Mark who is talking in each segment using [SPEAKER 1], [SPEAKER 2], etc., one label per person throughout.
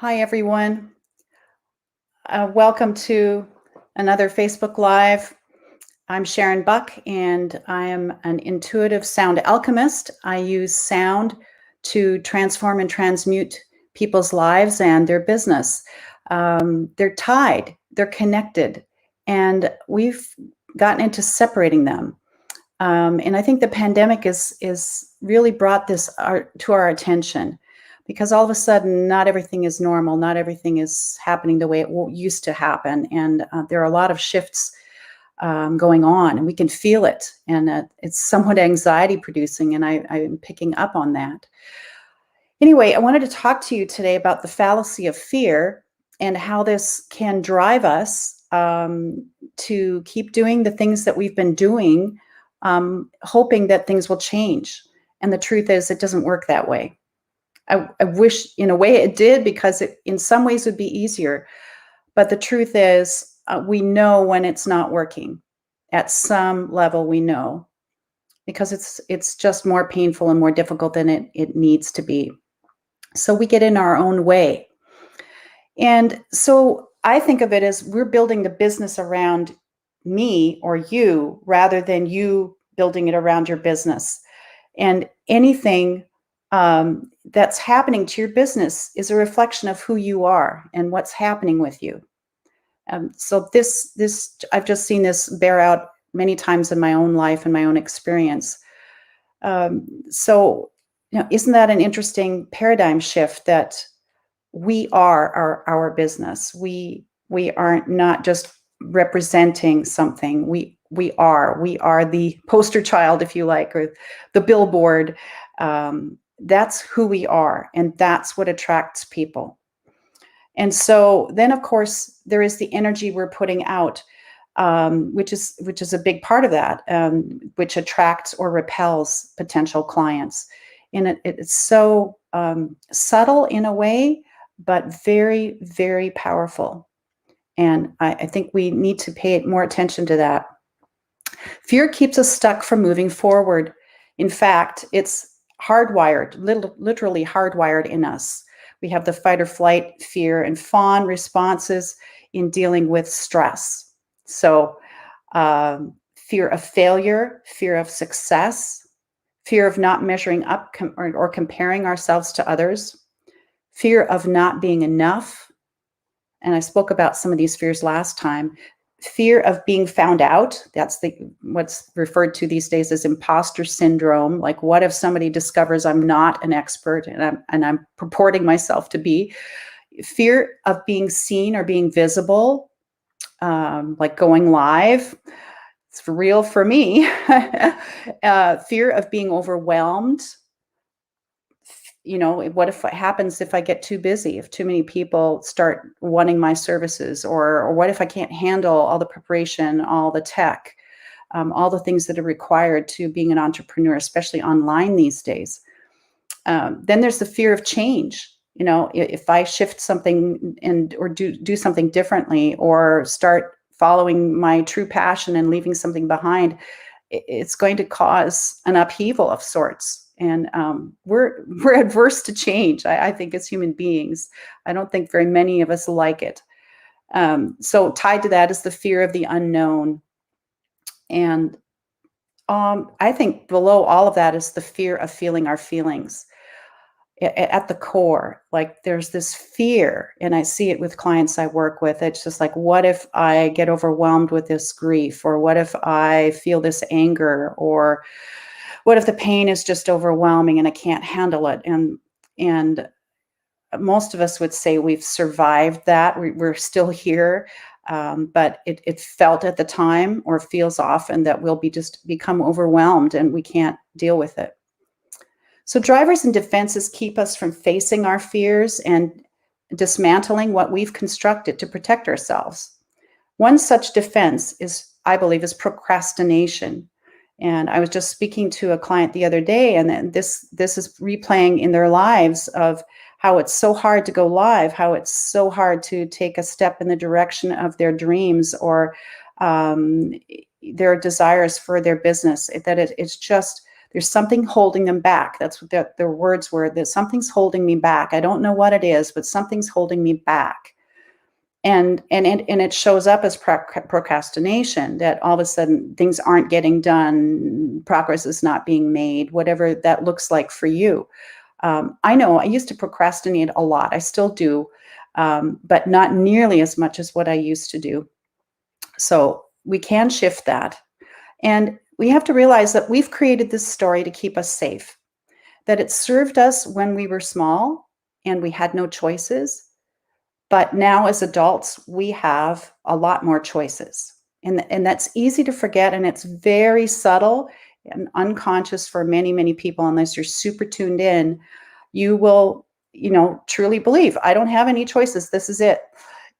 [SPEAKER 1] Hi, everyone. Welcome to another Facebook Live. I'm Sharon Buck, and I am an intuitive sound alchemist. I use sound to transform and transmute people's lives and their business. They're tied, they're connected, and we've gotten into separating them. And I think the pandemic is really brought this to our attention, because all of a sudden, not everything is normal, not everything is happening the way it used to happen, and there are a lot of shifts going on, and we can feel it, and it's somewhat anxiety producing, and I'm picking up on that. Anyway, I wanted to talk to you today about the fallacy of fear and how this can drive us to keep doing the things that we've been doing, hoping that things will change. And the truth is, it doesn't work that way. I wish in a way it did, because it in some ways would be easier. But the truth is, we know when it's not working. At some level, we know, because it's just more painful and more difficult than it needs to be. So we get in our own way. And so I think of it as we're building the business around me or you, rather than you building it around your business. And anything that's happening to your business is a reflection of who you are and what's happening with you. So this I've just seen this bear out many times in my own life and my own experience. So, isn't that an interesting paradigm shift, that we are our business? We aren't not just representing something. We are the poster child, if you like, or the billboard. That's who we are, and that's what attracts people. And so then, of course, there is the energy we're putting out, which is a big part of that, which attracts or repels potential clients. And it's so subtle in a way, but very, very powerful. And I think we need to pay more attention to that. Fear keeps us stuck from moving forward. In fact, it's hardwired, literally hardwired in us. We have the fight or flight, fear, and fawn responses in dealing with stress. So fear of failure, fear of success, fear of not measuring up or comparing ourselves to others, fear of not being enough. And I spoke about some of these fears last time. Fear of being found out. That's what's referred to these days as imposter syndrome. Like, what if somebody discovers I'm not an expert and I'm purporting myself to be? Fear of being seen or being visible, like going live. It's real for me. Fear of being overwhelmed. What if it happens if I get too busy, if too many people start wanting my services, or what if I can't handle all the preparation, all the tech, all the things that are required to being an entrepreneur, especially online these days. Then there's the fear of change. If I shift something or do something differently, or start following my true passion and leaving something behind, it's going to cause an upheaval of sorts. And we're adverse to change, I think, as human beings. I don't think very many of us like it. So tied to that is the fear of the unknown. And I think below all of that is the fear of feeling our feelings. At the core, like, there's this fear, and I see it with clients I work with. It's just like, what if I get overwhelmed with this grief? Or what if I feel this anger? Or what if the pain is just overwhelming and I can't handle it? And most of us would say we've survived that. We're still here, but it felt at the time, or feels often, that we'll become overwhelmed and we can't deal with it. So drivers and defenses keep us from facing our fears and dismantling what we've constructed to protect ourselves. One such defense I believe, is procrastination. And I was just speaking to a client the other day, and then this is replaying in their lives, of how it's so hard to go live, how it's so hard to take a step in the direction of their dreams, or their desires for their business, that it's just There's something holding them back. That's what their words were, that something's holding me back. I don't know what it is, but something's holding me back. And it shows up as procrastination, that all of a sudden things aren't getting done, progress is not being made, whatever that looks like for you. I know I used to procrastinate a lot. I still do, but not nearly as much as what I used to do. So we can shift that. And we have to realize that we've created this story to keep us safe, that it served us when we were small and we had no choices. But now as adults, we have a lot more choices. And that's easy to forget. And it's very subtle and unconscious for many, many people. Unless you're super tuned in, you will, truly believe, I don't have any choices. This is it.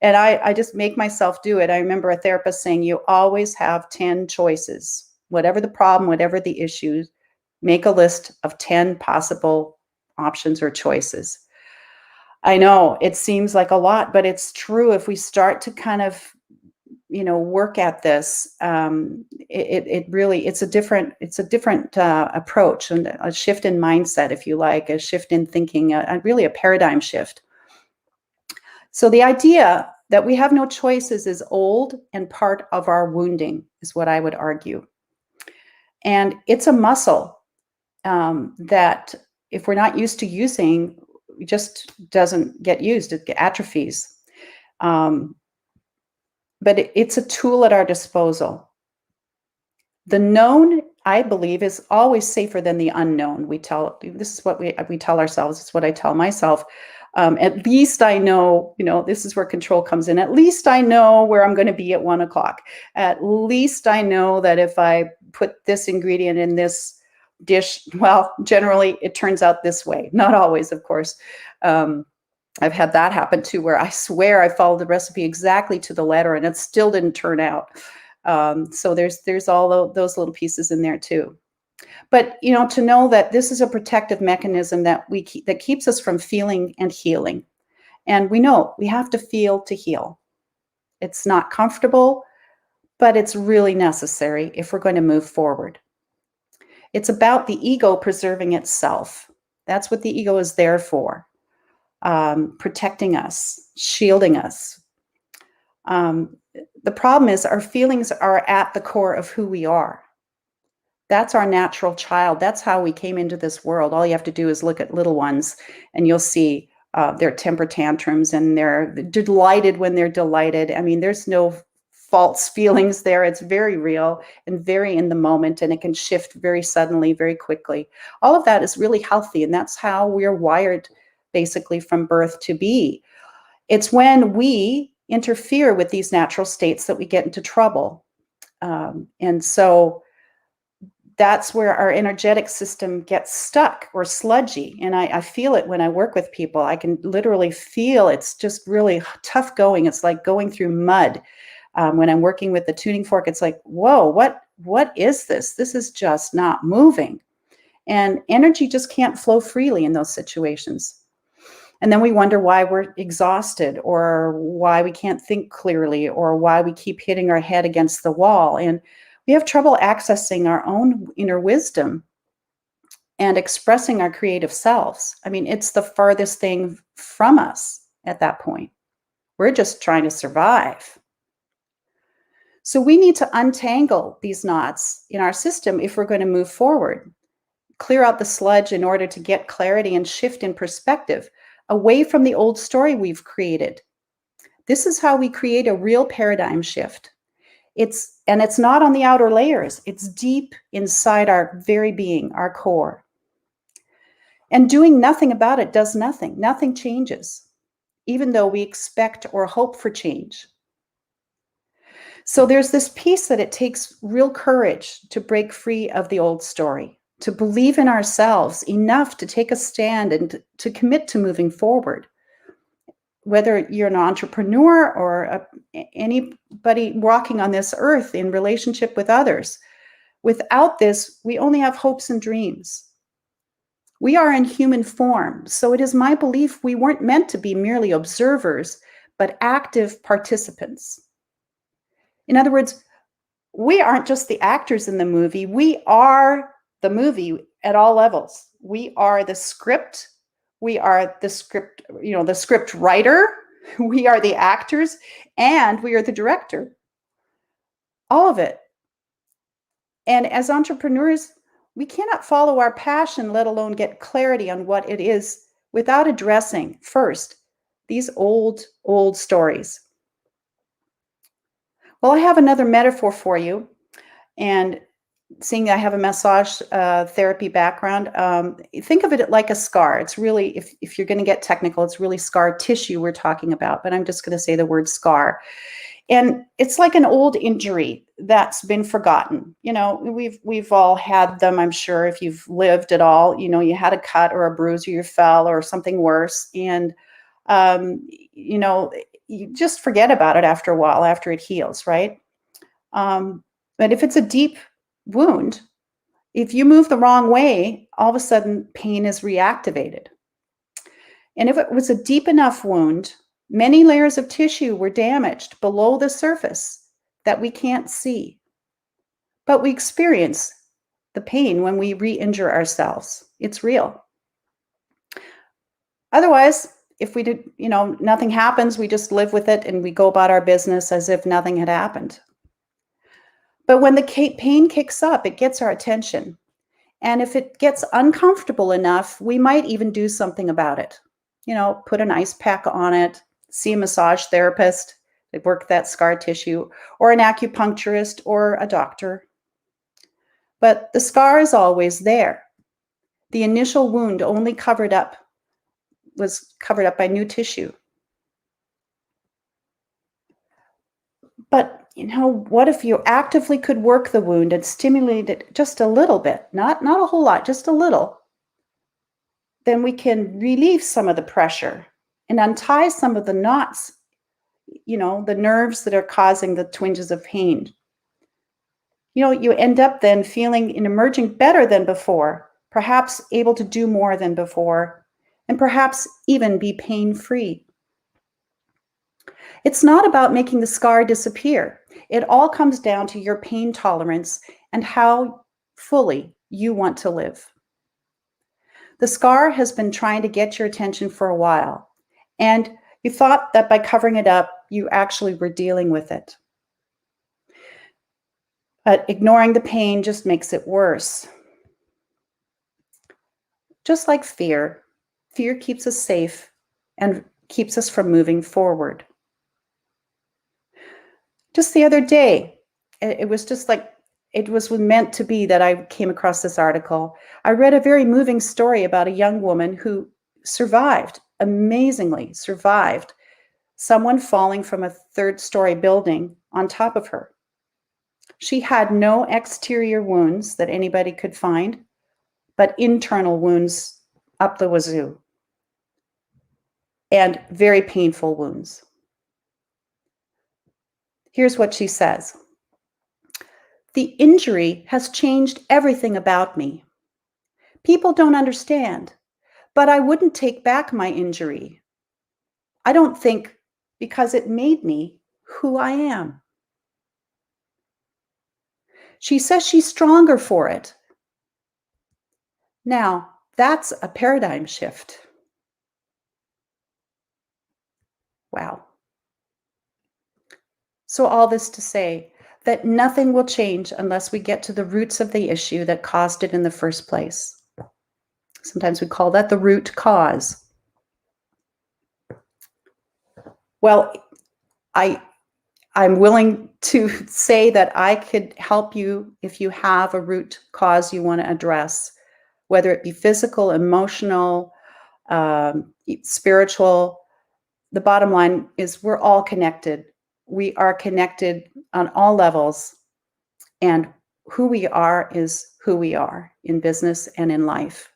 [SPEAKER 1] And I just make myself do it. I remember a therapist saying, you always have 10 choices. Whatever the problem, whatever the issue, make a list of 10 possible options or choices. I know it seems like a lot, but it's true. If we start to kind of, work at this, it's a different approach, and a shift in mindset, if you like, a shift in thinking, really a paradigm shift. So the idea that we have no choices is old and part of our wounding, is what I would argue. And it's a muscle that if we're not used to using, it just doesn't get used. It atrophies. But it's a tool at our disposal. The known, I believe, is always safer than the unknown. This is what we tell ourselves. It's what I tell myself. At least I know, this is where control comes in. At least I know where I'm going to be at 1 o'clock. At least I know that if I put this ingredient in this dish, well, generally it turns out this way. Not always, of course. I've had that happen too, where I swear I followed the recipe exactly to the letter and it still didn't turn out. So there's all those little pieces in there too. But to know that this is a protective mechanism that that keeps us from feeling and healing. And we know we have to feel to heal. It's not comfortable, but it's really necessary if we're going to move forward. It's about the ego preserving itself. That's what the ego is there for. Protecting us, shielding us. The problem is our feelings are at the core of who we are. That's our natural child. That's how we came into this world. All you have to do is look at little ones and you'll see their temper tantrums, and they're delighted when they're delighted. I mean, there's no false feelings there. It's very real and very in the moment, and it can shift very suddenly, very quickly. All of that is really healthy, and that's how we're wired basically from birth to be. It's when we interfere with these natural states that we get into trouble. And so that's where our energetic system gets stuck or sludgy. And I feel it when I work with people. I can literally feel it's just really tough going. It's like going through mud. When I'm working with the tuning fork, it's like, whoa, what is this? This is just not moving. And energy just can't flow freely in those situations. And then we wonder why we're exhausted, or why we can't think clearly, or why we keep hitting our head against the wall. And we have trouble accessing our own inner wisdom and expressing our creative selves. I mean, it's the farthest thing from us at that point. We're just trying to survive. So we need to untangle these knots in our system if we're going to move forward. Clear out the sludge in order to get clarity and shift in perspective away from the old story we've created. This is how we create a real paradigm shift. It's not on the outer layers. It's deep inside our very being, our core. And doing nothing about it does nothing. Nothing changes, even though we expect or hope for change. So there's this piece that it takes real courage to break free of the old story, to believe in ourselves enough to take a stand and to commit to moving forward. Whether you're an entrepreneur or anybody walking on this earth in relationship with others, without this, we only have hopes and dreams. We are in human form, so it is my belief we weren't meant to be merely observers, but active participants. In other words, we aren't just the actors in the movie, we are the movie at all levels. We are the script. We are the script, the script writer. We are the actors, and we are the director. All of it. And as entrepreneurs, we cannot follow our passion, let alone get clarity on what it is, without addressing first these old stories. Well, I have another metaphor for you. And seeing I have a massage therapy background, think of it like a scar. It's really, if you're going to get technical, it's really scar tissue we're talking about, but I'm just going to say the word scar. And it's like an old injury that's been forgotten. We've all had them, I'm sure, if you've lived at all. You had a cut or a bruise, or you fell, or something worse. And, you just forget about it after a while, after it heals, right? But if it's a deep wound, if you move the wrong way, all of a sudden pain is reactivated. And if it was a deep enough wound, many layers of tissue were damaged below the surface that we can't see. But we experience the pain when we re-injure ourselves. It's real. Otherwise, if we did, nothing happens, we just live with it and we go about our business as if nothing had happened. But when the pain kicks up, it gets our attention. And if it gets uncomfortable enough, we might even do something about it. Put an ice pack on it, see a massage therapist, they work that scar tissue, or an acupuncturist or a doctor. But the scar is always there. The initial wound only was covered up by new tissue. But what if you actively could work the wound and stimulate it just a little bit, not a whole lot, just a little? Then we can relieve some of the pressure and untie some of the knots, the nerves that are causing the twinges of pain. You end up then feeling and emerging better than before, perhaps able to do more than before, and perhaps even be pain-free. It's not about making the scar disappear. It all comes down to your pain tolerance and how fully you want to live. The scar has been trying to get your attention for a while, and you thought that by covering it up, you actually were dealing with it. But ignoring the pain just makes it worse. Just like fear keeps us safe and keeps us from moving forward. Just the other day, it was meant to be that I came across this article. I read a very moving story about a young woman who amazingly survived someone falling from a third-story building on top of her. She had no exterior wounds that anybody could find, but internal wounds up the wazoo, and very painful wounds. Here's what she says. The injury has changed everything about me. People don't understand, but I wouldn't take back my injury. I don't think, because it made me who I am. She says she's stronger for it. Now, that's a paradigm shift. Wow. So all this to say that nothing will change unless we get to the roots of the issue that caused it in the first place. Sometimes we call that the root cause. Well, I'm willing to say that I could help you if you have a root cause you want to address, whether it be physical, emotional, spiritual. The bottom line is we're all connected. We are connected on all levels, and who we are is who we are in business and in life.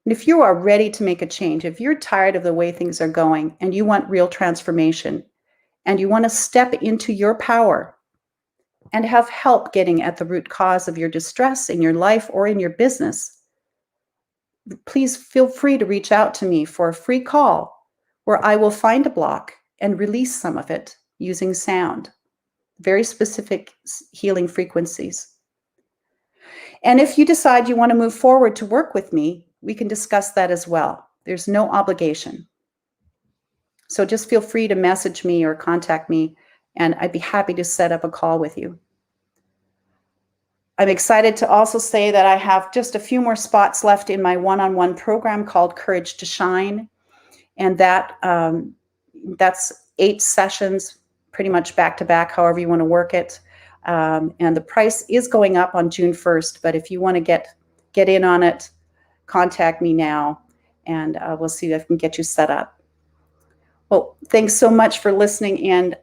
[SPEAKER 1] And if you are ready to make a change, if you're tired of the way things are going and you want real transformation and you want to step into your power and have help getting at the root cause of your distress in your life or in your business, please feel free to reach out to me for a free call where I will find a block and release some of it using sound, very specific healing frequencies. And if you decide you want to move forward to work with me, we can discuss that as well. There's no obligation. So just feel free to message me or contact me, and I'd be happy to set up a call with you. I'm excited to also say that I have just a few more spots left in my one-on-one program called Courage to Shine. And that's 8 sessions, pretty much back to back, however you want to work it. And the price is going up on June 1st, but if you want to get in on it, contact me now, and we'll see if I can get you set up. Well, thanks so much for listening and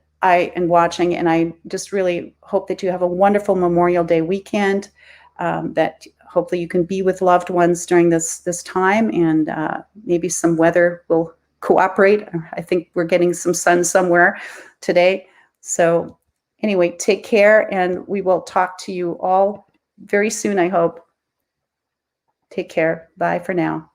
[SPEAKER 1] watching, and I just really hope that you have a wonderful Memorial Day weekend, that hopefully you can be with loved ones during this time, and maybe some weather will cooperate. I think we're getting some sun somewhere today. So anyway, take care, and we will talk to you all very soon, I hope. Take care. Bye for now.